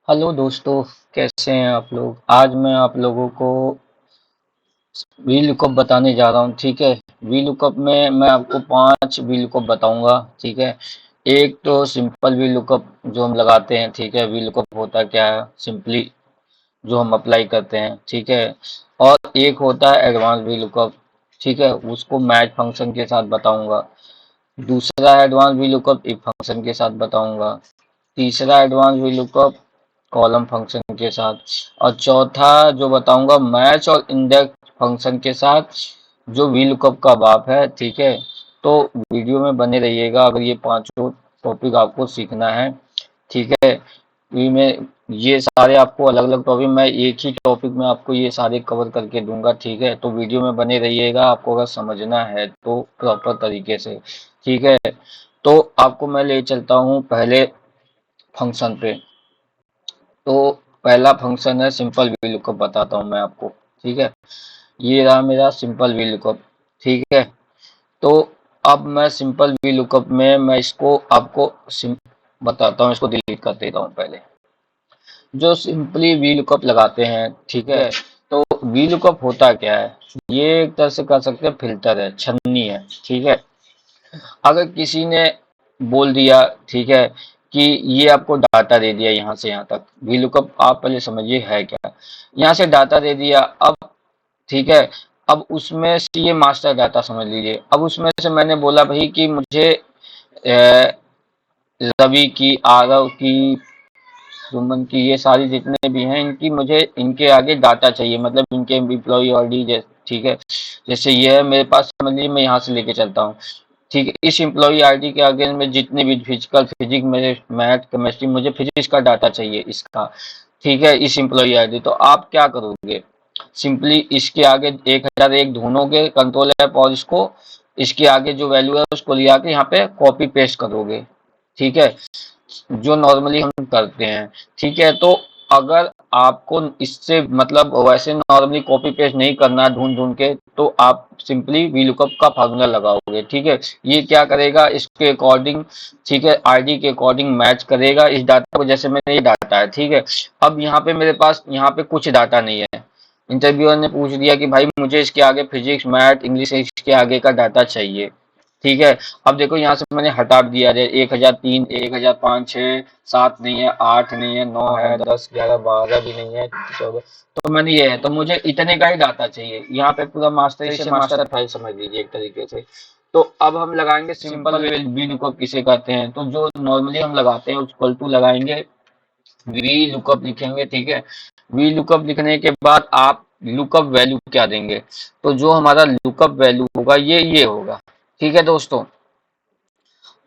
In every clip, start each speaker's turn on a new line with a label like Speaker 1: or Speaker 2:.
Speaker 1: Hello दोस्तों, कैसे हैं आप लोग। आज मैं आप लोगों को वी लुकअप बताने जा रहा हूँ। ठीक है, वी लुकअप में मैं आपको 5 वी लुकअप बताऊंगा। ठीक है, एक तो सिंपल वी लुकअप जो हम लगाते हैं। ठीक है, वी लुकअप होता क्या है, सिंपली जो हम अप्लाई करते हैं। ठीक है, और एक होता है एडवांस वी लुकअप। ठीक है, उसको मैच फंक्शन के साथ बताऊंगा। दूसरा advance V lookup if function के साथ बताऊंगा। तीसरा advance V lookup column function के साथ। और चौथा जो बताऊंगा मैच और इंडेक्स फंक्शन के साथ, जो वी लुकअप का बाप है। ठीक है, तो वीडियो में बने रहिएगा अगर ये पांचों टॉपिक आपको सीखना है। ठीक है, में ये सारे आपको अलग अलग टॉपिक, मैं एक ही टॉपिक में आपको ये सारे कवर करके दूंगा। ठीक है, तो वीडियो में बने रहिएगा आपको अगर समझना है तो प्रॉपर तरीके से। ठीक है, तो आपको मैं ले चलता हूँ पहले फंक्शन पे। तो पहला फंक्शन है सिंपल वी लुकअप, बताता हूँ मैं आपको। ठीक है, ये रहा मेरा सिंपल वी लुकअप। ठीक है, तो अब मैं सिंपल वी लुकअप में मैं इसको आपको बताता हूँ। इसको डिलीट कर देता हूँ पहले। जो सिंपली वी लुकअप लगाते हैं, ठीक है, तो वी लुकअप होता क्या है, ये एक तरह से कह सकते हैं फिल्टर है, छन्नी है। ठीक है, अगर किसी ने बोल दिया, ठीक है, कि ये आपको डाटा दे दिया यहाँ से यहाँ तक, वी लुकअप आप पहले समझिए है क्या। यहाँ से डाटा दे दिया, अब ठीक है, अब उसमें से ये मास्टर डाटा समझ लीजिए। अब उसमें से मैंने बोला भाई कि मुझे रवि की, आरव की, सुमन की, ये सारी जितने भी हैं इनकी, मुझे इनके आगे डाटा चाहिए, मतलब इनके एम्प्लॉय आईडी। ठीक है, जैसे ये है मेरे पास, समझ लीजिए मैं यहाँ से लेके चलता हूँ। ठीक है, इस एम्प्लॉय आईडी के आगे में जितने भी फिजिकल, फिजिक्स में, मैथ, केमिस्ट्री, मुझे फिजिक्स का डाटा चाहिए इसका। ठीक है, इस एम्प्लॉय आईडी, तो आप क्या करोगे, सिंपली इसके आगे 1001 ढूंढोगे कंट्रोल ऐप, और इसको, इसके आगे जो वैल्यू है उसको ले आके यहाँ पे कॉपी पेस्ट करोगे। ठीक है, जो नॉर्मली हम करते हैं। ठीक है, तो अगर आपको इससे मतलब वैसे नॉर्मली कॉपी पेस्ट नहीं करना ढूंढ ढूंढ के, तो आप सिंपली वी लुकअप का फार्मूला लगाओगे। ठीक है, ये क्या करेगा, इसके अकॉर्डिंग, ठीक है, आईडी के अकॉर्डिंग मैच करेगा इस डाटा को। जैसे मैंने ये डाटा है, ठीक है, अब यहाँ पे मेरे पास यहाँ पे कुछ डाटा नहीं है। इंटरव्यूअर ने पूछ दिया कि भाई मुझे इसके आगे फिजिक्स, मैथ, इंग्लिश, इसके आगे का डाटा चाहिए। ठीक है, अब देखो यहाँ से मैंने हटा दिया है 1003, 1005, 6, 7 नहीं है, 8 नहीं है, 9 है, 10, 11, 12 भी नहीं है, 14, तो मैंने ये है, तो मुझे इतने का ही डाटा चाहिए। यहाँ पे पूरा मास्टर से मास्टर फाइल समझ लीजिए एक तरीके से। तो अब हम लगाएंगे सिंपल वी लुकअप किसे कहते हैं, तो जो नॉर्मली हम लगाते हैं इक्वल टू लगाएंगे, वी लुकअप लिखेंगे। ठीक है, वी लुकअप लिखने के बाद आप लुकअप वैल्यू क्या देंगे, तो जो हमारा लुकअप वैल्यू होगा ये होगा। ठीक है दोस्तों,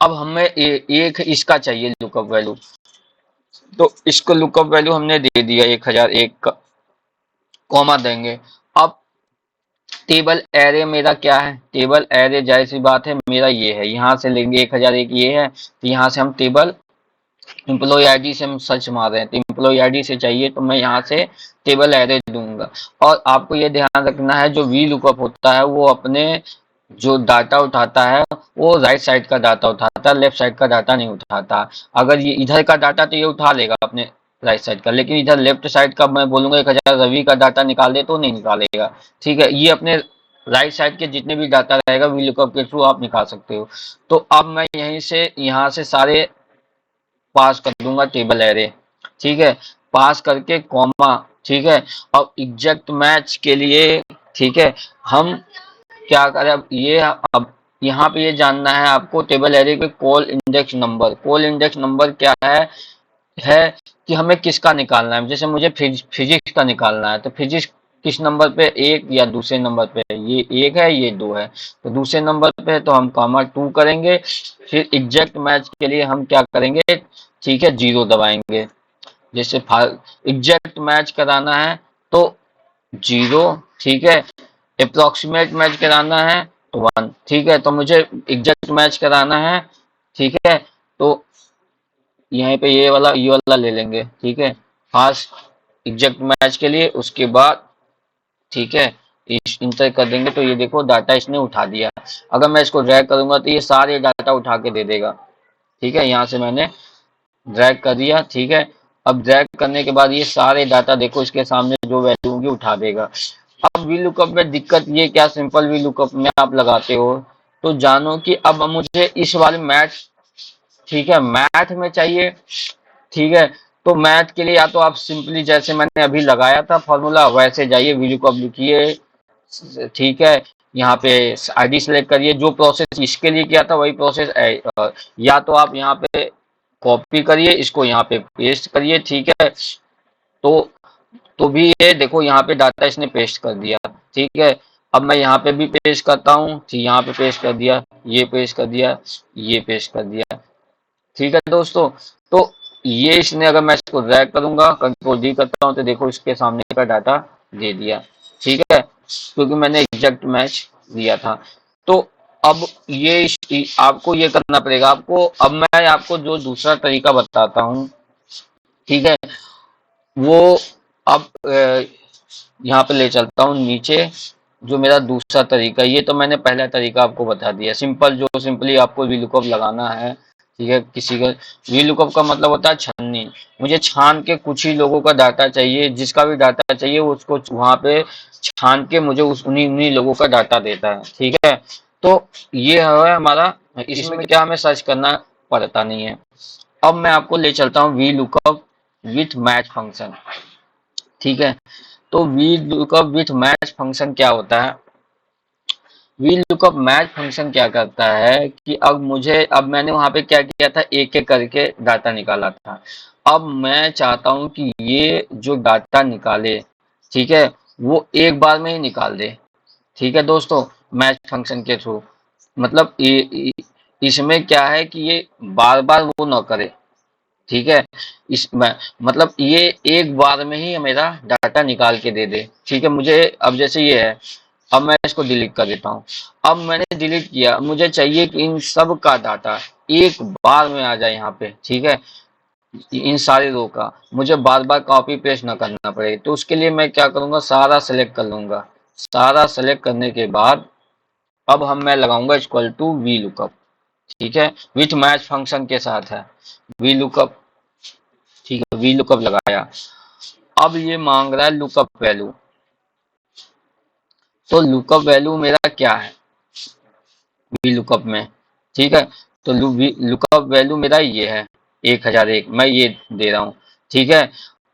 Speaker 1: अब हमें एक इसका चाहिए लुकअप वैल्यू, तो इसको लुकअप वैल्यू हमने दे दिया 1001 का, कॉमा देंगे। अब टेबल एरे मेरा क्या है, टेबल एरे जाहिर सी बात है मेरा ये है, यहाँ से लेंगे 1001 ये है, तो यहाँ से हम टेबल एम्प्लॉय आईडी से हम सर्च मार रहे हैं, तो एम्प्लॉय आईडी से चाहिए, तो मैं यहाँ से टेबल एरे दूंगा। और आपको ये ध्यान रखना है, जो वी लुकअप होता है वो अपने जो डाटा उठाता है वो राइट साइड का डाटा उठाता है, लेफ्ट साइड का डाटा नहीं उठाता। अगर ये इधर का डाटा तो ये उठा लेगा अपने राइट साइड का, लेकिन इधर लेफ्ट साइड का मैं बोलूंगा 1000 रवि का डाटा निकाल दे तो नहीं निकालेगा। ठीक है, ये अपने राइट साइड के जितने भी डाटा रहेगा वी लुकअप के थ्रू आप निकाल सकते हो। तो अब मैं यहीं से यहाँ से सारे पास कर दूंगा टेबल एरे। ठीक है, पास करके कॉमा। ठीक है, अब एग्जैक्ट मैच के लिए, ठीक है, हम क्या करें, अब ये, अब यहाँ पे ये जानना है आपको टेबल एरे के call index number. Call index number क्या है कि हमें किसका निकालना है, जैसे मुझे फिजिक्स का निकालना है, तो फिजिक्स किस नंबर पे, एक या दूसरे नंबर पे है, ये एक है ये दो है, तो दूसरे नंबर पे है तो हम कामा 2 करेंगे। फिर एग्जैक्ट मैच के लिए हम क्या करेंगे, ठीक है, 0 दबाएंगे। जैसे एग्जैक्ट मैच कराना है तो 0। ठीक है, अप्रोक्सीमेट मैच कराना है तो 1। ठीक है, तो मुझे एग्जैक्ट मैच कराना है। ठीक है, तो यहीं पे ये वाला ले लेंगे। ठीक है, फास्ट एग्जैक्ट मैच के लिए, उसके बाद ठीक है इंटर कर देंगे, तो ये देखो डाटा इसने उठा दिया। अगर मैं इसको ड्रैग करूंगा तो ये सारे डाटा उठा के दे देगा। ठीक है, यहाँ से मैंने ड्रैग कर दिया। ठीक है, अब ड्रैग करने के बाद ये सारे डाटा देखो इसके सामने जो वैल्यू होगी उठा देगा। अब वी लुकअप में दिक्कत ये क्या, सिंपल वी लुकअप में आप लगाते हो तो जानो कि अब मुझे इस वाले मैथ, ठीक है, मैथ में चाहिए, ठीक है। तो मैथ के लिए या तो आप सिंपली जैसे मैंने अभी लगाया था फॉर्मूला वैसे जाइए, वी लुकअप लिखिए, ठीक है। यहाँ पे आईडी सेलेक्ट करिए, जो प्रोसेस इसके लिए किया था वही प्रोसेस, या तो आप यहाँ पे कॉपी करिए इसको यहाँ पे पेस्ट करिए, ठीक है। तो भी ये देखो यहाँ पे डाटा इसने पेस्ट कर दिया, ठीक है। अब मैं यहाँ पे भी पेस्ट करता हूँ, ठीक, यहाँ पे पेस्ट कर दिया, ये पेस्ट कर दिया, ये पेस्ट कर दिया, ठीक है दोस्तों। तो ये इसने, अगर मैं इसको ड्रैग करूंगा कंट्रोल डी करता हूँ तो देखो इसके सामने का डाटा दे दिया, ठीक है, क्योंकि मैंने एग्जैक्ट मैच दिया था। तो अब ये आपको ये करना पड़ेगा आपको। अब मैं आपको जो दूसरा तरीका बताता हूँ, ठीक है, वो अब यहाँ पे ले चलता हूँ नीचे। जो मेरा दूसरा तरीका, ये तो मैंने पहला तरीका आपको बता दिया, सिंपल, जो सिंपली आपको वी लुकअप लगाना है, ठीक है। किसी का वी लुकअप का मतलब होता है छाननी। मुझे छान के कुछ ही लोगों का डाटा चाहिए, जिसका भी डाटा चाहिए उसको वहां पे छान के मुझे उस उन्हीं उन्हीं लोगों का डाटा देता है, ठीक है। तो ये है हमारा, इसमें क्या हमें सर्च करना पड़ता नहीं है। अब मैं आपको ले चलता हूँ we lookup with match function, ठीक है। तो we lookup with match function क्या होता है, वी लुकअप मैच फंक्शन क्या करता है कि अब मैंने वहां पे क्या किया था, एक एक करके डाटा निकाला था। अब मैं चाहता हूं कि ये जो डाटा निकाले, ठीक है, वो एक बार में ही निकाल दे, ठीक है दोस्तों, मैच फंक्शन के थ्रू। मतलब इसमें क्या है कि ये बार बार वो ना करे, ठीक है। इसमें मतलब ये एक बार में ही मेरा डाटा निकाल के दे दे, ठीक है। मुझे अब जैसे ये है, अब मैं इसको डिलीट कर देता हूँ। अब मैंने डिलीट किया, मुझे चाहिए कि इन सब का डाटा एक बार में आ जाए यहाँ पे, ठीक है। इन सारे रो का मुझे बार बार कॉपी पेस्ट ना करना पड़े, तो उसके लिए मैं क्या करूंगा, सारा सेलेक्ट कर लूंगा। सारा सेलेक्ट करने के बाद अब मैं लगाऊंगा इक्वल टू वी लुकअप, ठीक है, विथ मैच फंक्शन के साथ है वी लुकअप, ठीक है। वी लुकअप लगाया, अब ये मांग रहा है लुकअप वैल्यू। तो लुकअप वैल्यू मेरा क्या है वी लुकअप में, ठीक है। तो लुकअप वैल्यू मेरा ये है 1001, मैं ये दे रहा हूँ, ठीक है।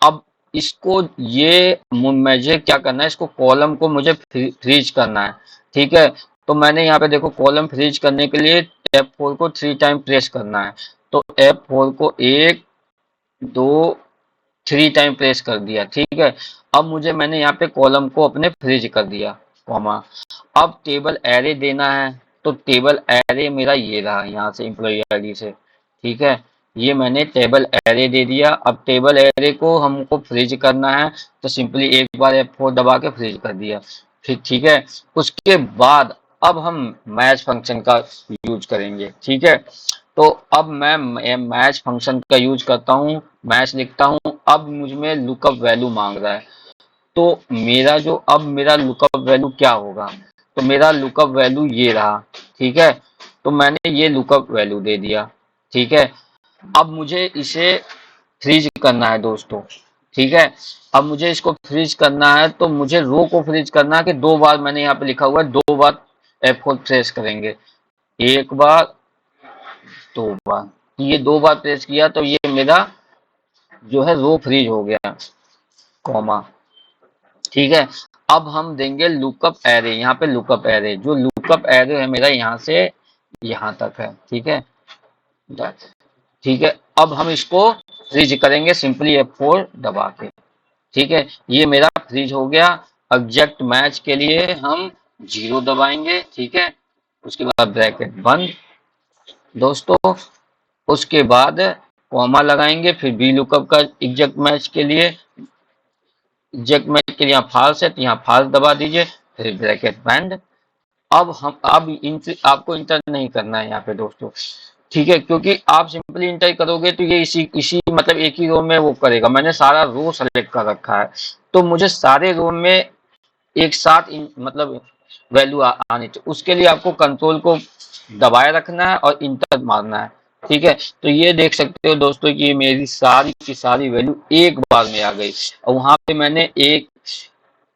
Speaker 1: अब इसको ये मुझे क्या करना है, इसको कॉलम को मुझे फ्रीज करना है, ठीक है। तो मैंने यहाँ पे देखो कॉलम फ्रीज करने के लिए F4 को 3 टाइम प्रेस करना है। तो F4 को 1 2 3 टाइम प्रेस कर दिया, ठीक है। अब मैंने यहाँ पे कॉलम को अपने फ्रीज कर दिया, कॉमा। अब टेबल एरे देना है, तो टेबल एरे मेरा ये रहा यहाँ से एम्प्लॉय आईडी से, ठीक है। ये मैंने टेबल एरे दे दिया। अब टेबल एरे को हमको फ्रीज करना है, तो सिंपली एक बार F4 दबा के फ्रीज कर दिया, फिर ठीक है। उसके बाद अब हम मैच फंक्शन का यूज करेंगे, ठीक है। तो अब मैं मैच फंक्शन का यूज करता हूँ, मैच लिखता हूँ। अब मुझ में लुकअप वैल्यू मांग रहा है, तो मेरा लुकअप वैल्यू क्या होगा, तो मेरा लुकअप वैल्यू ये रहा, ठीक है। तो मैंने ये लुकअप वैल्यू दे दिया, ठीक है। अब मुझे इसे फ्रीज करना है दोस्तों, ठीक है। अब मुझे इसको फ्रीज करना है, तो मुझे रो को फ्रीज करना है कि 2 बार, मैंने यहाँ पे लिखा हुआ है 2 बार F4 प्रेस करेंगे, एक बार 2 बार। ये 2 बार प्रेस किया तो ये मेरा जो है रो फ्रीज हो गया, कॉमा, ठीक है। अब हम देंगे लुकअप एरे, यहाँ पे लुकअप एरे, जो लुकअप एरे है मेरा यहाँ से यहाँ तक है, ठीक है, ठीक है। अब हम इसको फ्रीज करेंगे सिंपली F4 दबा के, ठीक है। ये मेरा फ्रीज हो गया। एग्जैक्ट मैच के लिए हम 0 दबाएंगे, ठीक है। उसके बाद ब्रैकेट बंद दोस्तों। उसके बाद कॉमा लगाएंगे, फिर वी लुकअप का एग्जैक्ट मैच के लिए, एग्जैक्ट मैच के लिए यहाँ फॉल्स है तो यहाँ फॉल्स दबा दीजिए, फिर ब्रैकेट बंद। आपको इंटर नहीं करना है यहाँ पे दोस्तों, ठीक है, क्योंकि आप सिंपली इंटर करोगे तो ये इसी मतलब एक ही रो में वो करेगा। मैंने सारा रो सेलेक्ट कर रखा है, तो मुझे सारे रो में एक साथ मतलब वैल्यू आनी चाहिए। उसके लिए आपको कंट्रोल को दबाए रखना है और इंटर मारना है, ठीक है। तो ये देख सकते हो दोस्तों कि मेरी सारी की सारी वैल्यू एक बार में आ गई, और वहां पे मैंने एक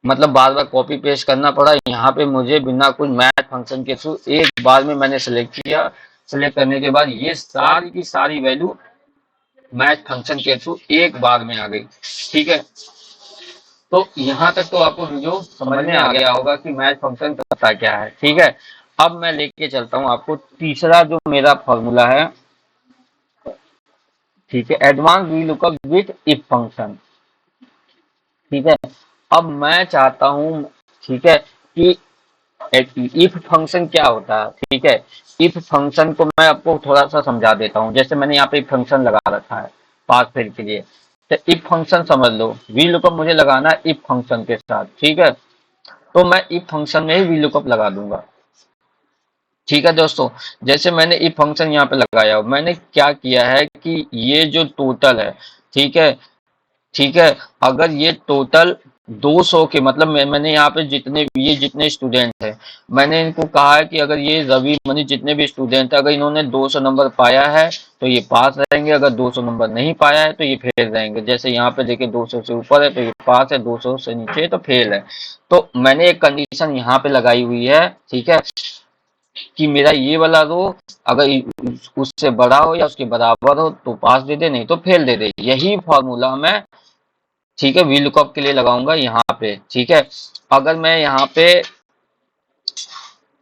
Speaker 1: मतलब बार बार कॉपी पेस्ट करना पड़ा। यहाँ पे मुझे बिना कुछ मैथ फंक्शन के थ्रू एक बार में मैंने सेलेक्ट किया। सेलेक्ट करने के बाद ये सारी की सारी वैल्यू मैथ फंक्शन के थ्रू एक बार में आ गई। ठीक है, तो यहाँ तक तो आपको जो समझ में आ गया होगा कि मैथ फंक्शन करता क्या है। ठीक है, अब मैं लेके चलता हूँ आपको तीसरा जो मेरा फॉर्मूला है। ठीक है, advance V lookup with if function. ठीक है, अब मैं चाहता हूँ, ठीक है, कि इफ फंक्शन क्या होता है। ठीक है, इफ फंक्शन को मैं आपको थोड़ा सा समझा देता हूँ। जैसे मैंने यहाँ पे इफ फंक्शन लगा रखा है पास फेल के लिए, तो इफ फंक्शन समझ लो, वी लुकअप मुझे लगाना है इफ फंक्शन के साथ। ठीक है, तो मैं इफ फंक्शन में ही वी लुकअप लगा दूंगा। ठीक है दोस्तों, जैसे मैंने इफ फंक्शन यहाँ पे लगाया, मैंने क्या किया है कि ये जो टोटल है, ठीक है, ठीक है, अगर ये टोटल 200 के मतलब मैंने यहाँ पे जितने स्टूडेंट हैं, मैंने इनको कहा है कि अगर ये रवि मनी जितने भी स्टूडेंट हैं, अगर इन्होंने 200 नंबर पाया है तो ये पास रहेंगे, अगर 200 नंबर नहीं पाया है तो ये फेल रहेंगे। जैसे यहाँ पे देखिए 200 से ऊपर है तो ये पास है, 200 से नीचे तो फेल है। तो मैंने एक कंडीशन यहाँ पे लगाई हुई है, ठीक है, कि मेरा ये वाला रो अगर उससे बड़ा हो या उसके बराबर हो तो पास दे दे, नहीं तो फेल दे दे। यही फॉर्मूला मैं, ठीक है, वी लुकअप के लिए लगाऊंगा यहाँ पे। ठीक है, अगर मैं यहाँ पे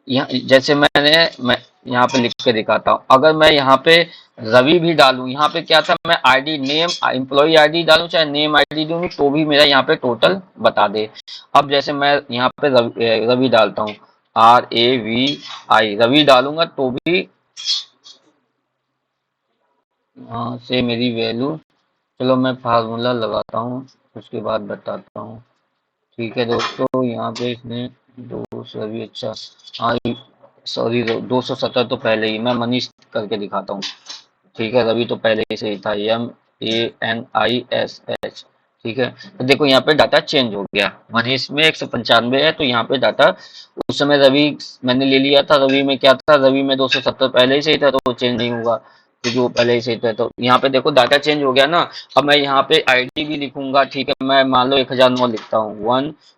Speaker 1: जैसे मैं यहाँ पे लिख के दिखाता हूँ, अगर मैं यहाँ पे रवि भी डालूं, यहाँ पे क्या था, मैं आईडी नेम एम्प्लॉय आईडी डालूं चाहे नेम आईडी दूं तो भी मेरा यहाँ पे टोटल बता दे। अब जैसे मैं यहाँ पे रवि डालता हूँ, RAVI रवि डालूंगा तो भी यहाँ से मेरी वैल्यू, चलो मैं फार्मूला लगाता हूँ उसके बाद बताता हूँ। ठीक है दोस्तों, यहाँ पे इसने दो सौ अभी, अच्छा हाँ सॉरी, 270 तो पहले ही, मैं मनीष करके दिखाता हूँ। ठीक है, रवि तो पहले ही से ही था, MANISH। ठीक है, तो देखो यहाँ पे डाटा चेंज हो गया, मनीष में 195 है तो यहाँ पे डाटा, उस समय रवि मैंने ले लिया था, रवि में क्या था, रवि में 270 पहले ही से ही था तो वो चेंज नहीं होगा क्योंकि वो पहले ही से ही था। तो यहाँ पे देखो डाटा चेंज हो गया ना। अब मैं यहाँ पे आईडी भी लिखूंगा, ठीक है, मैं मान लो 1009 लिखता हूँ,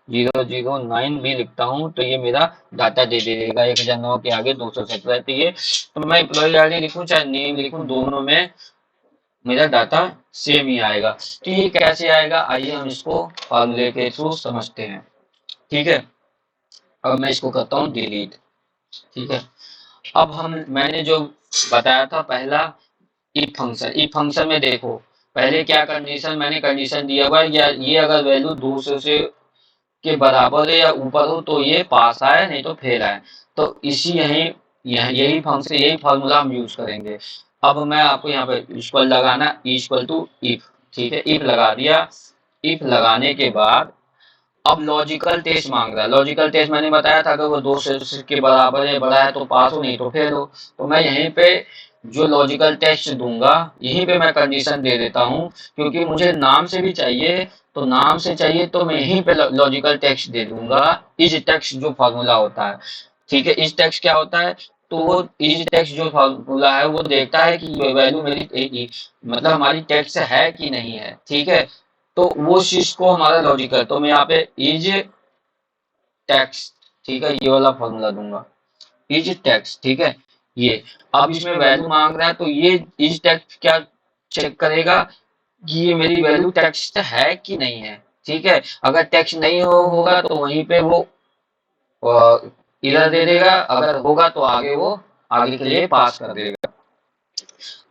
Speaker 1: 1009 भी लिखता हूँ तो ये मेरा डाटा दे देगा 1009 के आगे 217 है। तो ये, तो मैं एम्प्लॉय आईडी लिखूं चाहे नेम लिखूं, दोनों में मेरा डाटा सेम ही आएगा। तो ये कैसे आएगा, आइए हम इसको फॉर्मूले के थ्रू समझते हैं। ठीक है, अब मैं इसको करता हूँ डिलीट। ठीक है, अब मैंने जो बताया था पहला इफ फंक्शन, इफ फंक्शन में देखो पहले क्या कंडीशन, मैंने कंडीशन दिया हुआ है, या ये अगर वैल्यू 200 से के बराबर है या ऊपर हो तो ये पास आए, नहीं तो फेल आए। तो इसी यही फंक्शन, यही फॉर्मूला हम यूज करेंगे। अब मैं आपको यहाँ पे इक्वल लगाना, इक्वल टू इफ। ठीक है, इफ लगा दिया। इफ लगाने के बाद अब लॉजिकल टेस्ट मांग रहा है। लॉजिकल टेस्ट मैंने बताया था, अगर वो 200 के बराबर है, बड़ा है तो पास हो, नहीं तो फेल हो। तो मैं यहीं पे जो लॉजिकल टेस्ट दूंगा, यहीं पे मैं कंडीशन दे देता हूँ, क्योंकि मुझे नाम से भी चाहिए, तो नाम से चाहिए तो मैं यहीं पे लॉजिकल टेक्स्ट दे दूंगा। इज टेक्स्ट जो फॉर्मूला होता है, ठीक है, इज टेक्स्ट क्या होता है, तो वो इज टेक्स्ट जो फॉर्मूला है वो देखता है कि वैल्यू मेरी मतलब हमारी टेक्स्ट है कि नहीं है। ठीक है, तो वो चीज को हमारा लॉजिकल, तो मैं यहाँ पे इज टेक्स्ट, ठीक है, ये वाला फॉर्मूला दूंगा, इज टेक्स्ट। ठीक है, ये अब इसमें वैल्यू मांग रहा है तो ये इज टेक्स्ट क्या चेक करेगा कि ये मेरी वैल्यू टेक्स्ट है कि नहीं है। ठीक है, अगर टेक्स्ट नहीं होगा तो वहीं पे वो इधर दे देगा, अगर होगा तो आगे वो आगे के लिए पास कर देगा।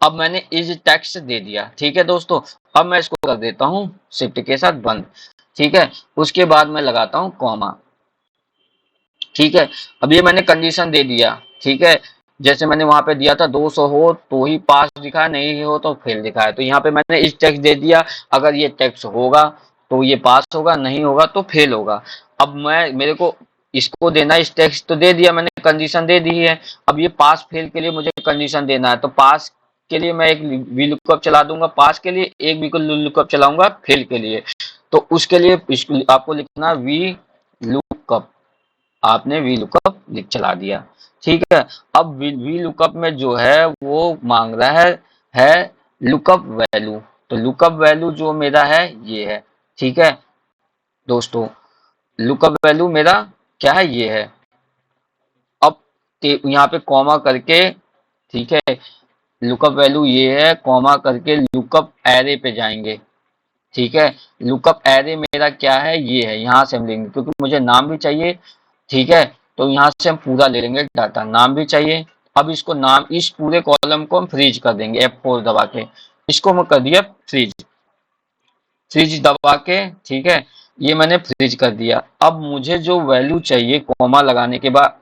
Speaker 1: अब मैंने इज टेक्स्ट दे दिया। ठीक है दोस्तों, अब मैं इसको कर देता हूँ शिफ्ट के साथ बंद। ठीक है, उसके बाद मैं लगाता हूँ कॉमा। ठीक है, अब ये मैंने कंडीशन दे दिया। ठीक है, जैसे मैंने वहां पे दिया था 200 हो तो ही पास दिखा, नहीं हो तो फेल दिखा है। तो यहाँ पे मैंने इस टेक्स्ट दे दिया, अगर ये टेक्स्ट होगा तो ये पास होगा, नहीं होगा तो फेल होगा। अब मेरे को इसको देना, इस टेक्स्ट तो दे दिया मैंने, कंडीशन दे दी है। अब ये पास फेल के लिए मुझे कंडीशन देना है, तो पास के लिए मैं एक वी लुकअप चला दूंगा, पास के लिए एक वी लुकअप चलाऊंगा फेल के लिए। तो उसके लिए आपको लिखना वी लुकअप, आपने वी लुकअप चला दिया। ठीक है। अब वी लुकअप में जो है वो मांग रहा है लुकअप वैल्यू। तो लुकअप वैल्यू जो मेरा है ये है। ठीक है दोस्तों, लुकअप वैल्यू मेरा क्या है, ये है। अब यहाँ पे कॉमा करके, ठीक है, लुकअप वैल्यू ये है, कॉमा करके लुकअप एरे पे जाएंगे। ठीक है, लुकअप एरे मेरा क्या है, ये है। यहाँ से हम लेंगे क्योंकि मुझे नाम भी चाहिए। ठीक है, तो यहाँ से हम पूरा ले लेंगे डाटा, नाम भी चाहिए। अब इसको नाम, इस पूरे कॉलम को हम फ्रीज कर देंगे F4 दबा के। इसको मैं कर दिया फ्रीज, फ्रीज दबा के। ठीक है, ये मैंने फ्रीज कर दिया। अब मुझे जो वैल्यू चाहिए कॉमा लगाने के बाद,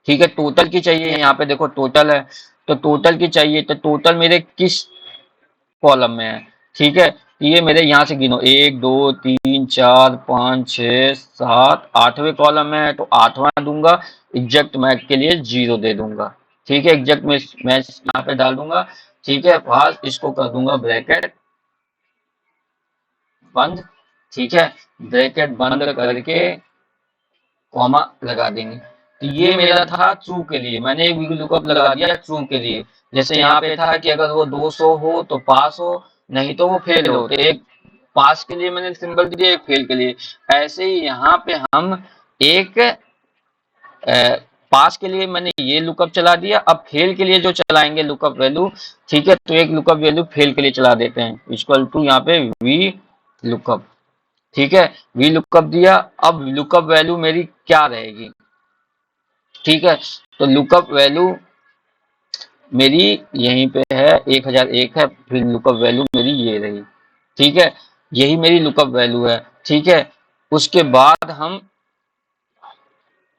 Speaker 1: ठीक है, टोटल की चाहिए। यहाँ पे देखो टोटल है, तो टोटल की चाहिए। तो टोटल मेरे किस कॉलम में है? ठीक है, ये मेरे यहाँ से गिनो, 1 2 3 4 5 6 7, 8वें कॉलम में है, तो 8वां दूंगा। एग्जैक्ट मैच के लिए 0 दे दूंगा। ठीक है, एग्जैक्ट मैच यहाँ पे डाल दूंगा। ठीक है, फास्ट इसको कर दूंगा ब्रैकेट बंद। ठीक है, ब्रैकेट बंद करके कॉमा लगा देंगे। तो ये मेरा था ट्रू के लिए, मैंने एक लुकअप लगा दिया ट्रू के लिए। जैसे यहाँ पे था कि अगर वो 200 हो तो पास हो, नहीं तो वो फेल हो। तो एक पास के लिए मैंने सिंबल दिया, एक फेल के लिए। ऐसे ही यहाँ पे हम एक पास के लिए मैंने ये लुकअप चला दिया। अब फेल के लिए जो चलाएंगे लुकअप वैल्यू, ठीक है, तो एक लुकअप वैल्यू फेल के लिए चला देते हैं, इक्वल टू यहाँ पे वी लुकअप। ठीक है, वी लुकअप दिया। अब लुकअप वैल्यू मेरी क्या रहेगी? ठीक है, तो लुकअप वैल्यू मेरी यहीं पे है 1001 है, फिर लुकअप वैल्यू मेरी ये रही। ठीक है, यही मेरी लुकअप वैल्यू है। ठीक है, उसके बाद हम,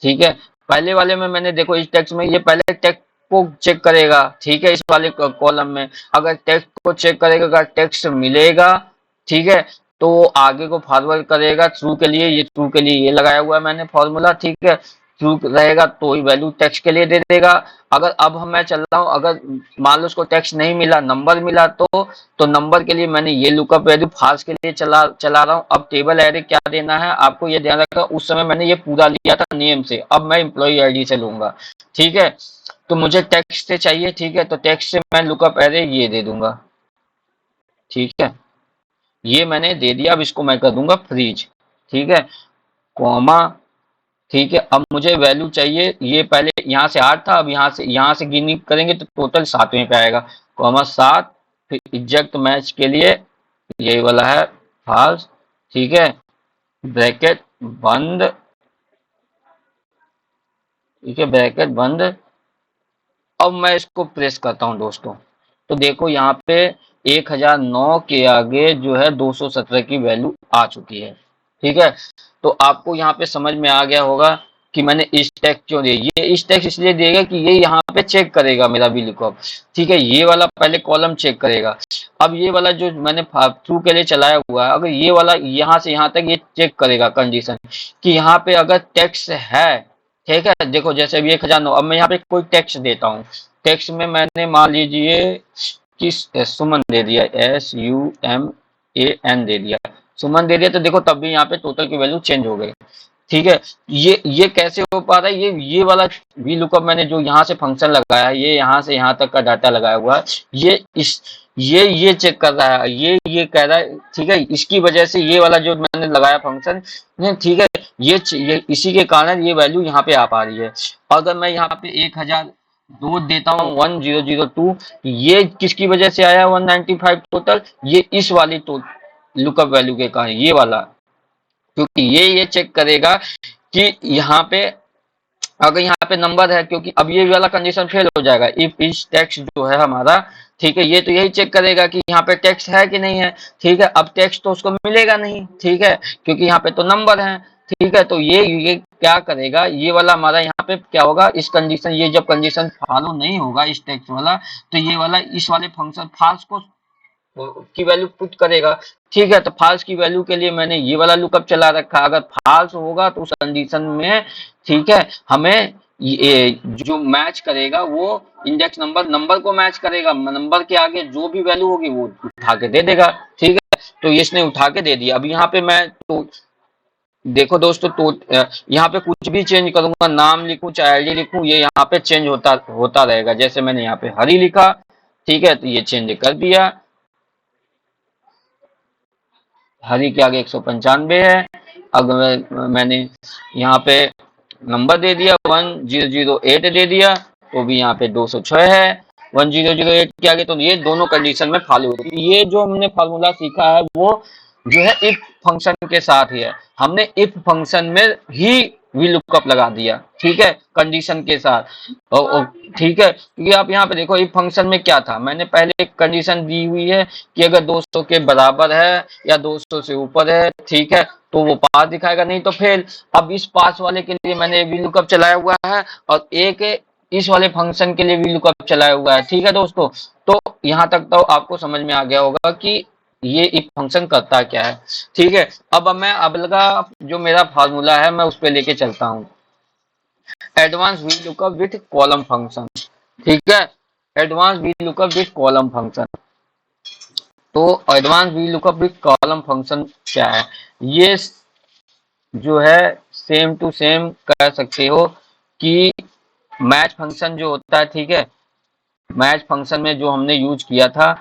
Speaker 1: ठीक है, पहले वाले में मैंने देखो इस टेक्स्ट में ये पहले टेक्स्ट को चेक करेगा। ठीक है, इस वाले कॉलम में अगर टेक्स्ट को चेक करेगा, अगर टेक्स्ट मिलेगा, ठीक है, तो आगे को फॉरवर्ड करेगा ट्रू के लिए। ये ट्रू के लिए ये लगाया हुआ है मैंने फॉर्मूला। ठीक है, ट्रू रहेगा तो ही वैल्यू टेक्स्ट के लिए दे देगा। अगर अब मैं चल रहा हूँ, अगर मान लो उसको टेक्स्ट नहीं मिला, नंबर मिला, तो नंबर के लिए मैंने ये लुकअप वैल्यू फाल्स के लिए चला रहा हूँ। अब टेबल एरे क्या देना है आपको ये ध्यान रखना, उस समय मैंने ये पूरा लिया था नेम से, अब मैं एम्प्लॉय आईडी से लूंगा। ठीक है, तो मुझे टेक्स्ट से चाहिए। ठीक है, तो टेक्स्ट से मैं लुकअप एरे ये दे दूंगा। ठीक है, ये मैंने दे दिया। अब इसको मैं कर दूंगा फ्रीज। ठीक है, कॉमा। ठीक है, अब मुझे वैल्यू चाहिए, ये पहले यहाँ से 8 था, अब यहाँ से गिनी करेंगे तो टोटल 7वें पे आएगा, कॉमा 7। फिर एग्जैक्ट मैच के लिए ये वाला है फॉल्स। ठीक है, ब्रैकेट बंद। ठीक है, ब्रैकेट बंद। अब मैं इसको प्रेस करता हूं दोस्तों, तो देखो यहाँ पे 1009 के आगे जो है 217 की वैल्यू आ चुकी है। ठीक है, तो आपको यहाँ पे समझ में आ गया होगा कि मैंने इस टेक्स्ट क्यों दिया। ये इस टेक्स्ट इसलिए दिएगा कि ये यहाँ पे चेक करेगा मेरा वी लुकअप। ठीक है, ये वाला पहले कॉलम चेक करेगा। अब ये वाला जो मैंने थ्रू के लिए चलाया हुआ है, अगर ये वाला यहाँ से यहाँ तक ये चेक करेगा कंडीशन कि यहाँ पे अगर टेक्स्ट है। ठीक है, देखो जैसे अभी 1009, अब मैं यहाँ पे कोई टेक्स्ट देता हूँ। टेक्स्ट में मैंने मान लीजिए कि सुमन दे दिया, SUMAN दे दिया, सुमन दे दिया, तो देखो तब भी यहाँ पे टोटल की वैल्यू चेंज हो गई। ठीक है, ये कैसे हो पा रहा है? ये वाला वी लुकअप मैंने जो यहाँ से फंक्शन लगाया है, ये यहाँ से यहाँ तक का डाटा लगाया हुआ है, ये चेक कर रहा है, ये कह रहा है। ठीक है, इसकी वजह से ये वाला जो मैंने लगाया फंक्शन, ठीक है, ये इसी के कारण ये वैल्यू यहाँ पे आ पा रही है। अगर मैं यहाँ पे 1002 देता हूँ 1002, ये किसकी वजह से आया 195 टोटल? ये इस वाली तो लुकअप वैल्यू के कारण, ये वाला, क्योंकि ये चेक करेगा कि यहाँ पे अगर यहाँ पे नंबर है, क्योंकि अब ये वाला कंडीशन फेल हो जाएगा इफ इस टेक्स्ट जो है हमारा। ठीक है, ये तो यही चेक करेगा कि यहाँ पे टेक्स्ट है कि नहीं है। ठीक है, अब टेक्स्ट तो उसको मिलेगा नहीं। ठीक है, क्योंकि यहाँ पे तो नंबर है। ठीक है, तो ये क्या करेगा, ये वाला हमारा यहाँ पे क्या होगा, इस कंडीशन, ये जब कंडीशन फॉलो नहीं होगा इस टेक्स्ट वाला, तो ये वाला इस वाले फंक्शन फाल्स को की वैल्यू पुट करेगा। ठीक है, तो फाल्स की वैल्यू के लिए मैंने ये वाला लुकअप चला रखा। अगर फाल्स होगा तो उस कंडीशन में, ठीक है, हमें ये जो मैच करेगा वो इंडेक्स नंबर को मैच करेगा, नंबर के आगे जो भी वैल्यू होगी वो उठा के दे देगा। ठीक है, तो इसने उठा के दे दिया। अब यहाँ पे मैं तो देखो दोस्तों, तो यहाँ पे कुछ भी चेंज करूंगा, नाम लिखूं चाहे आईडी लिखूं, ये यहाँ पे चेंज होता होता रहेगा। जैसे मैंने यहाँ पे हरी लिखा, ठीक है, तो ये चेंज कर दिया। हरी के आगे 195 है। अगर मैंने यहाँ पे नंबर दे दिया 1008 दे दिया, तो भी यहाँ पे 206 है। 1008 के आगे, तो ये दोनों कंडीशन में फॉलो होती है। ये जो हमने फार्मूला सीखा है वो जो है इफ फंक्शन के साथ ही है। हमने इफ फंक्शन में ही वी लुकअप लगा दिया, ठीक है, कंडीशन के साथ। ठीक है, क्योंकि आप यहाँ पे देखो इफ फंक्शन में क्या था, मैंने पहले एक कंडीशन दी हुई है कि अगर 200 के बराबर है या 200 से ऊपर है, ठीक है, तो वो पास दिखाएगा, नहीं तो फेल। अब इस पास वाले के लिए मैंने वी लुकअप चलाया हुआ है और एक इस वाले फंक्शन के लिए वी लुकअप चलाया हुआ है, ठीक है दोस्तों। तो यहाँ तक तो आपको समझ में आ गया होगा कि ये इफ फंक्शन करता क्या है, ठीक है। अब मैं अगला जो मेरा फार्मूला है मैं उस पर लेके चलता हूँ, advance V lookup with column function, ठीक है, advance V lookup with column function. तो advance V lookup with column function क्या है, ये जो है सेम टू सेम कह सकते हो कि मैच फंक्शन जो होता है, ठीक है, मैच फंक्शन में जो हमने यूज किया था,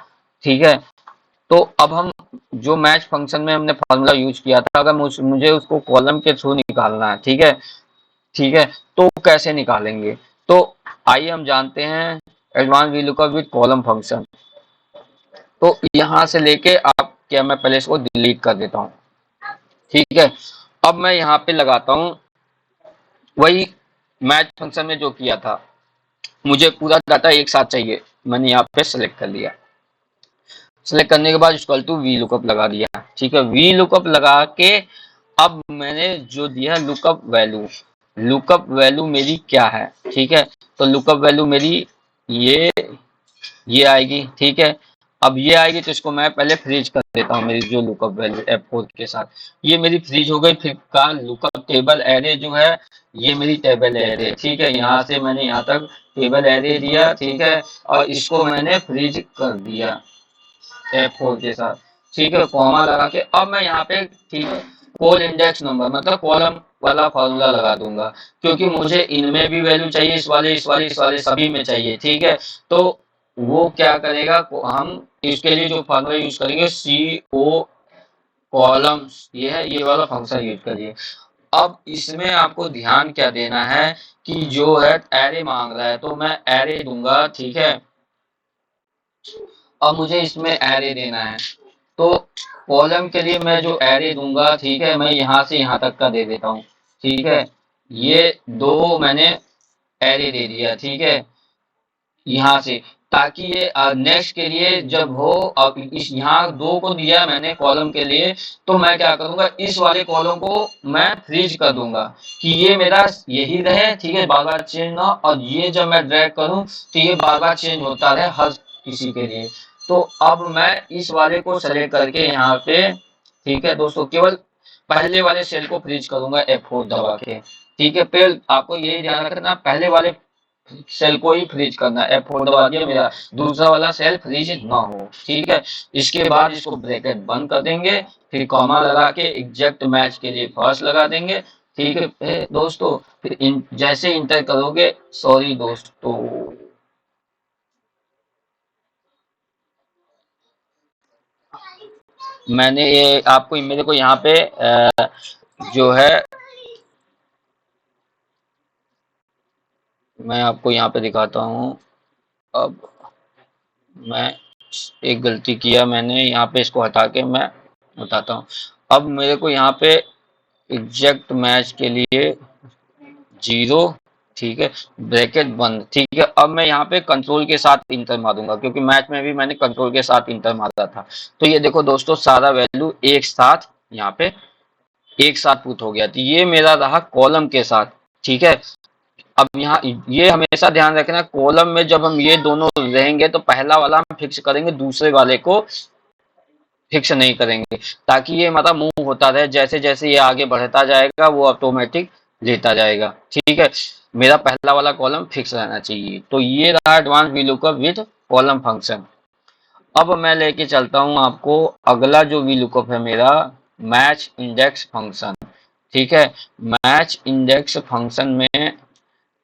Speaker 1: ठीक है। तो अब हम जो मैच फंक्शन में हमने फार्मूला यूज किया था, अगर मुझे उसको कॉलम के थ्रू निकालना है, ठीक है, ठीक है, तो कैसे निकालेंगे। तो आइए हम जानते हैं advance V lookup with column function. तो यहां से लेके आप क्या, मैं पहले इसको डिलीट कर देता हूं, ठीक है। अब मैं यहाँ पे लगाता हूं वही मैच फंक्शन में जो किया था, मुझे पूरा डाटा एक साथ चाहिए, मैंने यहाँ पे सेलेक्ट कर लिया। सेलेक्ट करने के बाद इक्वल टू वी लुकअप लगा दिया, ठीक है। वी लुकअप लगा के अब मैंने जो दिया लुकअप वैल्यू, लुकअप वैल्यू मेरी क्या है, ठीक है। तो लुकअप वैल्यू मेरी ये आएगी, ठीक है। अब ये आएगी तो इसको मैं पहले फ्रीज कर देता हूँ, मेरी जो लुकअप वैल्यू F4 के साथ ये मेरी फ्रीज हो गई। फिर का लुकअप टेबल एरे जो है, ये मेरी टेबल एरे, ठीक है, यहाँ से मैंने यहाँ तक टेबल एरे दिया, ठीक है, और इसको मैंने फ्रीज कर दिया F4 के साथ, ठीक है, कॉमा लगा के। अब मैं यहाँ पे, ठीक है, कॉल इंडेक्स नंबर मतलब कॉलम वाला फॉर्मूला लगा दूंगा, क्योंकि मुझे इनमें भी वैल्यू चाहिए, इस वाले इस वाले इस वाले सभी में चाहिए, ठीक है। तो वो क्या करेगा, हम इसके लिए जो फॉर्मूला यूज करेंगे सी ओ कॉलम्स, ये है, ये वाला फंक्शन यूज करिए। अब इसमें आपको ध्यान क्या देना है कि जो है एरे मांग रहा है, तो मैं एरे दूंगा, ठीक है। अब मुझे इसमें एरे देना है, तो कॉलम के लिए मैं जो एरे दूंगा, ठीक है, मैं यहाँ से यहाँ तक का दे देता हूँ, ठीक है। ये दो मैंने एरे दे दिया, ठीक है, यहाँ से, ताकि ये नेक्स्ट के लिए जब हो, अब इस यहाँ दो को दिया मैंने कॉलम के लिए, तो मैं क्या करूंगा, इस वाले कॉलम को मैं फ्रीज कर दूंगा कि ये मेरा यही रहे, ठीक है, बार बार चेंज ना, और ये जब मैं ड्रैग करूं तो ये बार बार चेंज होता रहे हर किसी के लिए। तो अब मैं इस वाले को सेलेक्ट करके यहाँ पे, ठीक है दोस्तों, केवल पहले वाले सेल को फ्रीज करूंगा F4 दबा के, ठीक है। फिर आपको ये ध्यान रखना पहले वाले सेल को ही फ्रीज करना है, F4 दबा दिया, मेरा दूसरा वाला सेल फ्रीज ना हो, ठीक है। इसके बाद इसको ब्रैकेट बंद कर देंगे, फिर कॉमा लगा के एग्जैक्ट मैच के लिए फर्स्ट लगा देंगे, ठीक है दोस्तों। फिर जैसे इंटर करोगे, सॉरी दोस्तों, मैंने ये आपको मेरे को यहाँ पे जो है मैं आपको यहाँ पे दिखाता हूँ। अब मैं एक गलती किया मैंने, यहाँ पे इसको हटा के मैं बताता हूँ। अब मेरे को यहाँ पे एग्जैक्ट मैच के लिए 0, ठीक है, ब्रैकेट बंद, ठीक है। अब मैं यहाँ पे कंट्रोल के साथ इंटर मारूंगा, क्योंकि मैच में भी मैंने कंट्रोल के साथ इंटर मारा था। तो ये देखो दोस्तों, सारा वैल्यू एक साथ यहाँ पे एक साथ पुट हो गया, तो ये मेरा रहा कॉलम के साथ, ठीक है। अब यहाँ ये हमेशा ध्यान रखना, कॉलम में जब हम ये दोनों रहेंगे तो पहला वाला हम फिक्स करेंगे, दूसरे वाले को फिक्स नहीं करेंगे, ताकि ये मतलब मूव होता रहे, जैसे जैसे ये आगे बढ़ता जाएगा वो ऑटोमेटिक लेता जाएगा, ठीक है। मेरा पहला वाला कॉलम फिक्स रहना चाहिए। तो ये रहा advance VLOOKUP with column function. अब मैं लेके चलता हूं आपको अगला जो वीलुकअप है मेरा, मैच इंडेक्स फंक्शन, ठीक है। मैच इंडेक्स फंक्शन में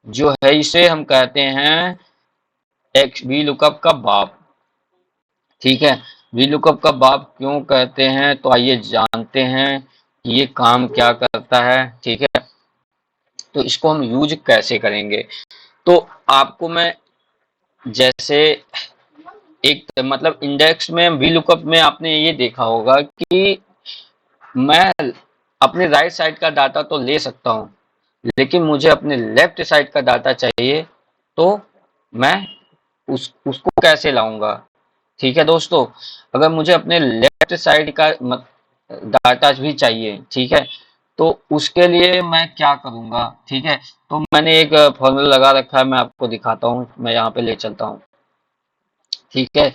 Speaker 1: जो है इसे हम कहते हैं एक्स वी लुकअप का बाप। ठीक है। वी लुकअप का बाप क्यों कहते हैं, तो आइए जानते हैं कि ये काम क्या करता है। ठीक है, तो इसको हम यूज कैसे करेंगे। तो आपको मैं जैसे एक मतलब इंडेक्स में वी लुकअप में आपने ये देखा होगा कि मैं अपने राइट साइड का डाटा तो ले सकता हूँ, लेकिन मुझे अपने लेफ्ट साइड का डाटा चाहिए, तो मैं उसको कैसे लाऊंगा। ठीक है दोस्तों, अगर मुझे अपने लेफ्ट साइड का डाटा भी चाहिए, ठीक है, तो उसके लिए मैं क्या करूंगा। ठीक है, तो मैंने एक फॉर्मूला लगा रखा है, मैं आपको दिखाता हूँ, मैं यहाँ पे ले चलता हूँ। ठीक है,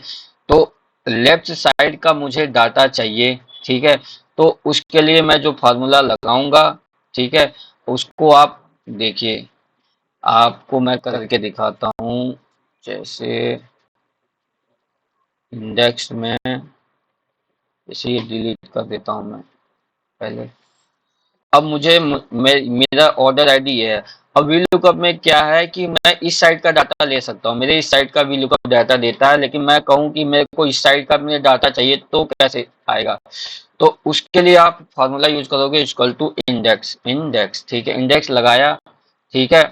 Speaker 1: तो लेफ्ट साइड का मुझे डाटा चाहिए। ठीक है, तो उसके लिए मैं जो फार्मूला लगाऊंगा, ठीक है, उसको आप देखिए, आपको मैं करके दिखाता हूँ। जैसे इंडेक्स में, जैसे ये डिलीट कर देता हूँ मैं पहले। अब मुझे मेरा ऑर्डर आईडी है। अब वीलुकअप में क्या है कि मैं इस साइड का डाटा ले सकता हूँ, मेरे इस साइड का वीलुकअप डाटा देता है, लेकिन मैं कहूँ कि मेरे को इस साइड का मुझे डाटा चाहिए, तो कैसे आएगा। तो उसके लिए आप फार्मूला यूज करोगे इक्वल टू इंडेक्स। इंडेक्स, ठीक है, इंडेक्स लगाया। ठीक है,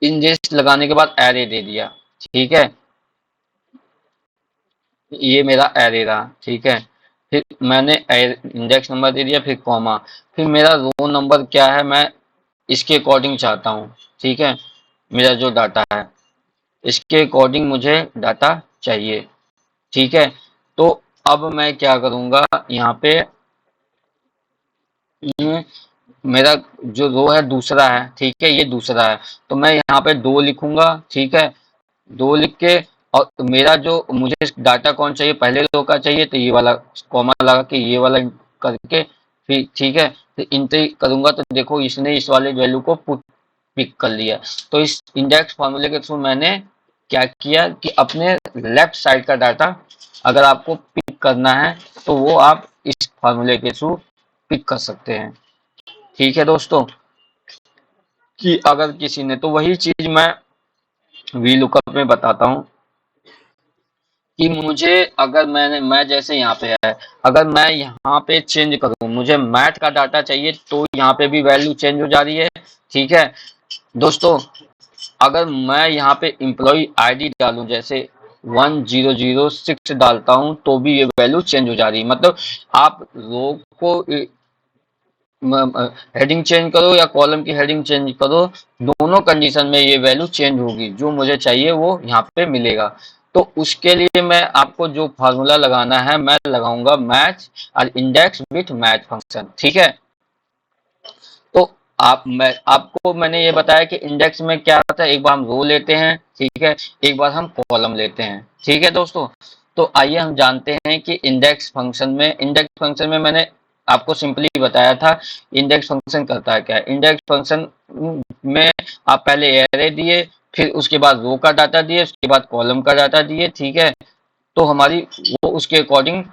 Speaker 1: इंडेक्स लगाने के बाद एरे दे दिया। ठीक है, ये मेरा एरे रहा। ठीक है, फिर मैंने इंडेक्स नंबर दे दिया, फिर कॉमा, फिर मेरा रो नंबर क्या है, मैं इसके अकॉर्डिंग चाहता हूँ। ठीक है, मेरा जो डाटा है इसके अकॉर्डिंग मुझे डाटा चाहिए। ठीक है, तो अब मैं क्या करूँगा, यहाँ पे मेरा जो रो है दूसरा है। ठीक है, ये दूसरा है, तो मैं यहाँ पे 2 लिखूंगा। ठीक है, 2 लिख के, और मेरा जो मुझे डाटा कौन चाहिए, पहले रो का चाहिए, तो ये वाला कॉमा लगा के ये वाला करके, फिर ठीक है, फिर इंटर करूंगा, तो देखो इसने इस वाले वैल्यू को पिक कर लिया। तो इस इंडेक्स फॉर्मूले के थ्रू मैंने क्या किया कि अपने लेफ्ट साइड का डाटा अगर आपको पिक करना है, तो वो आप इस फॉर्मूले के थ्रू पिक कर सकते हैं। ठीक है दोस्तों, कि अगर किसी ने, तो वही चीज मैं वी लुकअप में बताता हूँ कि मुझे अगर मैं जैसे यहाँ पे है, अगर मैं यहाँ पे चेंज करूँ, मुझे मैथ का डाटा चाहिए, तो यहाँ पे भी वैल्यू चेंज हो जा रही है। ठीक है दोस्तों, अगर मैं यहाँ पे एम्प्लॉय आईडी डालूं, जैसे 1006 डालता हूं, तो भी ये वैल्यू चेंज हो जा रही है। मतलब आप रो को हेडिंग चेंज करो या कॉलम की हेडिंग चेंज करो, दोनों कंडीशन में ये वैल्यू चेंज होगी, जो मुझे चाहिए वो यहाँ पे मिलेगा। तो उसके लिए मैं आपको जो फार्मूला लगाना है, मैं लगाऊंगा मैच और इंडेक्स विथ मैच फंक्शन। ठीक है, तो आपको मैंने ये बताया कि इंडेक्स में क्या होता है, एक बार हम रो लेते हैं, ठीक है, एक बार हम कॉलम लेते हैं। ठीक है दोस्तों, तो आइए हम जानते हैं कि इंडेक्स फंक्शन में मैंने आपको सिंपली बताया था इंडेक्स फंक्शन करता है क्या है। इंडेक्स फंक्शन में आप पहले एरे दिए, फिर उसके बाद रो का डाटा दिए, उसके बाद कॉलम का डाटा दिए। ठीक है, तो हमारी वो उसके अकॉर्डिंग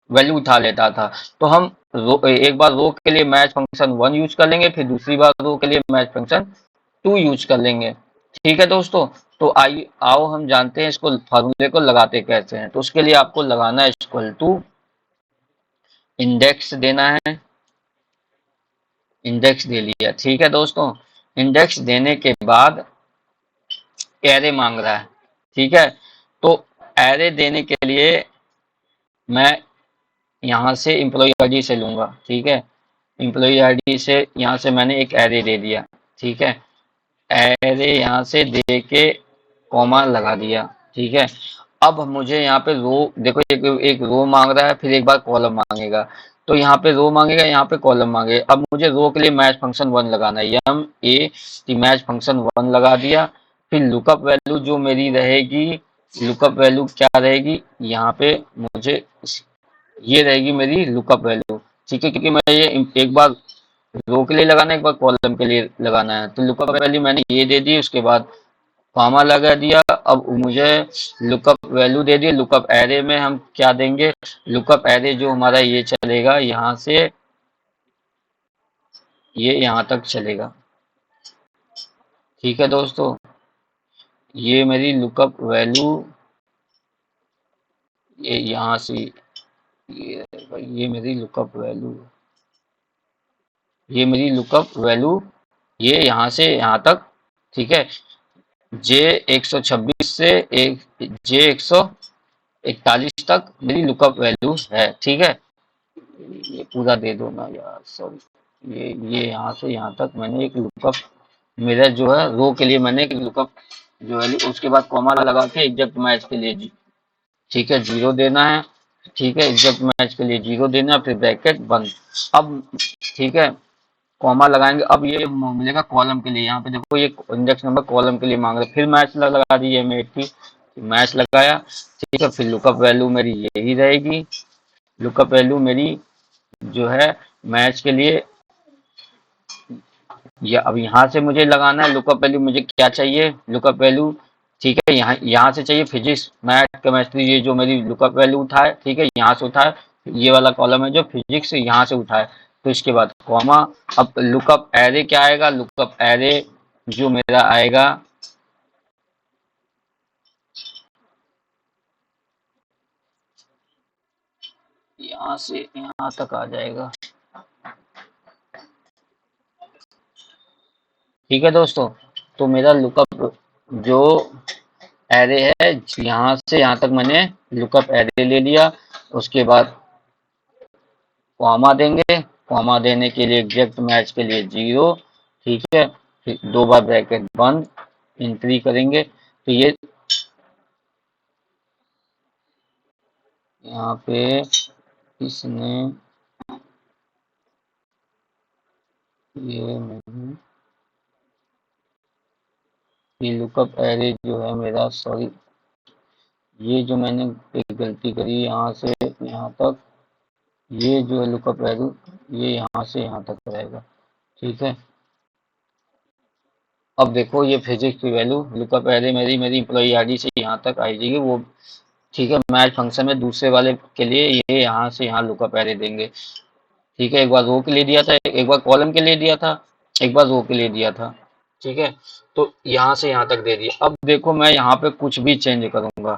Speaker 1: वैल्यू उठा लेता था। तो हम एक बार रो के लिए मैच फंक्शन 1 यूज कर लेंगे, फिर दूसरी बार रो के लिए मैच फंक्शन 2 यूज कर लेंगे। ठीक है दोस्तों, तो आइए आओ हम जानते हैं इसको फार्मूले को लगाते कैसे हैं। तो उसके लिए आपको लगाना है इक्वल टू इंडेक्स देना है। इंडेक्स दे लिया। ठीक है दोस्तों, इंडेक्स देने के बाद एरे मांग रहा है। ठीक है, तो एरे देने के लिए मैं यहाँ से एम्प्लॉय आईडी से लूंगा। ठीक है, एम्प्लॉय आईडी से यहाँ से मैंने एक एरे दे दिया। ठीक है, एरे यहाँ से दे के कॉमा लगा दिया। ठीक है, अब मुझे यहाँ पे रो देखो, एक रो मांग रहा है, फिर एक बार कॉलम मांगेगा। तो यहाँ पे रो मांगेगा, यहाँ पे कॉलम मांगेगा। अब मुझे रो के लिए मैच फंक्शन 1 लगाना है, एम ए मैच फंक्शन 1 लगा दिया। फिर लुकअप वैल्यू जो मेरी रहेगी, लुकअप वैल्यू क्या रहेगी, यहाँ पे मुझे ये रहेगी मेरी लुकअप वैल्यू। ठीक है, क्योंकि मैं ये एक बार रो के लिए लगाना है, एक बार कॉलम के लिए लगाना है। तो लुकअप वैल्यू मैंने ये दे दी, उसके बाद कॉमा लगा दिया। अब मुझे लुकअप वैल्यू दे दी। लुकअप एरे में हम क्या देंगे, लुकअप एरे जो हमारा ये चलेगा, यहाँ से ये यहाँ तक चलेगा। ठीक है दोस्तों, ये मेरी लुकअप वैल्यू, ये यहाँ से ये मेरी लुकअप वैल्यू, ये मेरी लुकअप वैल्यू, ये यहाँ से यहाँ तक। ठीक है, जे 126 से जे 141 तक मेरी लुकअप वैल्यू है। ठीक है, ये पूरा दे दो ना यार, सॉरी। ये यहाँ से यहाँ तक मैंने एक लुकअप, मेरा जो है रो के लिए मैंने एक लुकअप जो है, उसके बाद कॉमा लगा के एग्जैक्ट मैच के लिए ठीक है 0 देना है। ठीक है, एग्जैक्ट मैच के लिए 0 देना है, फिर ब्रैकेट बंद। अब ठीक है, कॉमा लगाएंगे। अब ये मिलेगा कॉलम के लिए, यहाँ पे देखो ये इंडेक्स नंबर कॉलम के लिए मांग रहे, फिर मैच लगा दीजिए मेट की, मैच लगाया। ठीक है, फिर लुकअप वैल्यू मेरी यही रहेगी। लुकअप वैल्यू मेरी जो है मैच के लिए, या अब यहाँ से मुझे लगाना है लुकअप वैल्यू, मुझे क्या चाहिए लुकअप वैल्यू। ठीक है, यहाँ से चाहिए फिजिक्स मैथ केमिस्ट्री, ये जो मेरी लुकअप वैल्यू उठाए। ठीक है, यहाँ से उठाए, ये वाला कॉलम है जो फिजिक्स यहाँ से उठाए, तो इसके बाद कॉमा। अब लुकअप एरे क्या आएगा, लुकअप एरे जो मेरा आएगा, यहाँ से यहाँ तक आ जाएगा। ठीक है दोस्तों, तो मेरा लुकअप जो एरे है, यहाँ से यहाँ तक मैंने लुकअप एरे ले लिया। उसके बाद कॉमा देंगे, कॉमा देने के लिए एग्जैक्ट मैच के लिए 0। ठीक है, फिर 2 बार ब्रैकेट बंद, एंट्री करेंगे, तो ये यहाँ पे इसने ये नहीं, ये लुकअप एरे जो है मेरा, सॉरी, ये जो मैंने एक गलती करी, यहाँ से यहाँ तक, ये जो है लुकअप एरे, ये यहाँ से यहाँ तक रहेगा। ठीक है, अब देखो ये फिजिक्स की वैल्यू लुकअप एरे मेरी मेरी इम्प्लॉई आईडी से यहाँ तक आ जाएगी वो। ठीक है, मैच फंक्शन में दूसरे वाले के लिए ये यहाँ से यहाँ लुकअप एरे देंगे। ठीक है, एक बार रो के लिए दिया था, एक बार कॉलम के लिए दिया था, एक बार रो के लिए दिया था। ठीक है, तो यहाँ से यहाँ तक दे दिया। अब देखो मैं यहाँ पे कुछ भी चेंज करूंगा,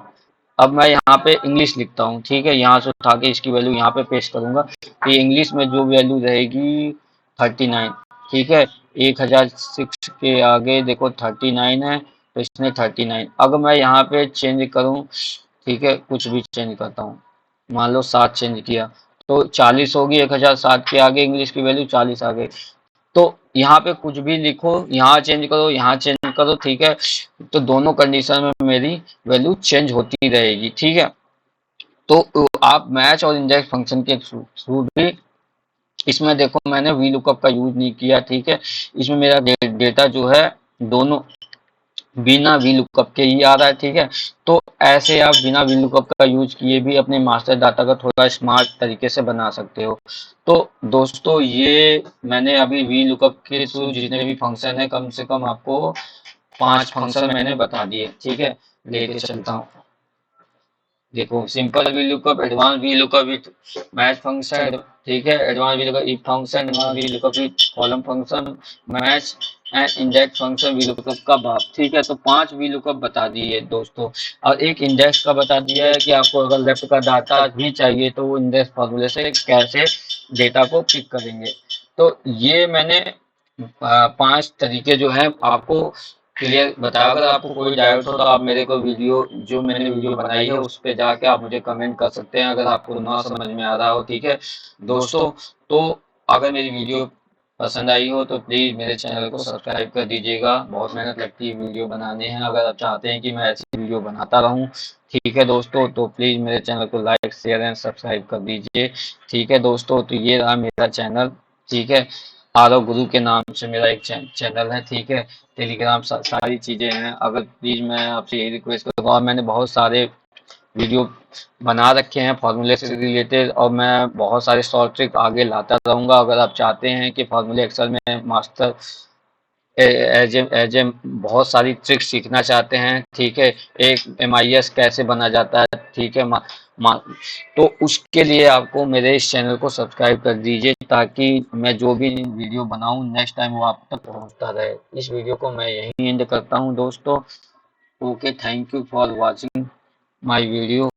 Speaker 1: अब मैं यहाँ पे इंग्लिश लिखता हूँ। ठीक है, यहाँ से उठा के इसकी वैल्यू यहाँ पे पेस्ट करूंगा, तो ये इंग्लिश में जो वैल्यू रहेगी 39। ठीक है, 1006 के आगे देखो 39 है, तो इसमें 39। अगर मैं यहाँ पे चेंज करूँ, ठीक है, कुछ भी चेंज करता हूँ, मान लो 7 चेंज किया, तो 40 होगी। 1007 के आगे इंग्लिश की वैल्यू 40 आ गई। तो यहाँ पे कुछ भी लिखो, यहाँ चेंज करो, यहाँ चेंज करो। ठीक है, तो दोनों कंडीशन में मेरी वैल्यू चेंज होती रहेगी। ठीक है, तो आप मैच और इंडेक्स फंक्शन के थ्रू भी, इसमें देखो मैंने वी लुकअप का यूज नहीं किया। ठीक है, इसमें मेरा डेटा जो है दोनों बिना वी लुकअप के ही आ रहा है। ठीक है, तो ऐसे आप बिना वी लुकअप का यूज किए भी अपने मास्टर डाटा का थोड़ा स्मार्ट तरीके से बना सकते हो। तो दोस्तों ये मैंने अभी वी लुकअप के थ्रू जितने भी फंक्शन है, कम से कम आपको 5 फंक्शन मैंने बता दिए। ठीक है, लेके चलता हूँ। देखो simple V lookup, advance V lookup with match function. ठीक है, advance V lookup if function, advance V lookup with column function, match and index function V lookup का बाप। ठीक है, तो 5 वी लुकअप बता दिए दोस्तों, और एक इंडेक्स का बता दिया है कि आपको अगर लेफ्ट का डाटा भी चाहिए तो वो इंडेक्स फॉर्मूले से कैसे डेटा को पिक करेंगे। तो ये मैंने 5 तरीके जो है आपको क्लियर बताया। अगर आपको कोई डाउट हो तो आप मेरे को वीडियो, जो मैंने वीडियो बनाई है उस पर जाके आप मुझे कमेंट कर सकते हैं, अगर आपको ना समझ में आ रहा हो। ठीक है दोस्तों, तो अगर मेरी वीडियो पसंद आई हो तो प्लीज़ मेरे चैनल को सब्सक्राइब कर दीजिएगा। बहुत मेहनत लगती है वीडियो बनाने हैं, अगर आप चाहते हैं कि मैं ऐसी वीडियो बनाता रहूं। ठीक है दोस्तों, तो प्लीज़ मेरे चैनल को लाइक शेयर एंड सब्सक्राइब कर दीजिए। ठीक है दोस्तों, तो ये रहा मेरा चैनल। ठीक है, आरव गुरु के नाम से मेरा एक चैनल है। ठीक है, टेलीग्राम सारी चीज़ें हैं। अगर प्लीज़ मैं आपसे यही रिक्वेस्ट करूँगा, और मैंने बहुत सारे वीडियो बना रखे हैं फार्मूले से रिलेटेड, और मैं बहुत सारे शॉर्ट ट्रिक आगे लाता रहूँगा। अगर आप चाहते हैं कि फार्मूले एक्सेल में मास्टर एज ए बहुत सारी ट्रिक्स सीखना चाहते हैं, ठीक है, एक MIS कैसे बना जाता है, ठीक है, तो उसके लिए आपको मेरे इस चैनल को सब्सक्राइब कर दीजिए, ताकि मैं जो भी वीडियो बनाऊं नेक्स्ट टाइम वो आप तक पहुंचता रहे। इस वीडियो को मैं यहीं एंड करता हूं दोस्तों। Okay, thank you for watching my video.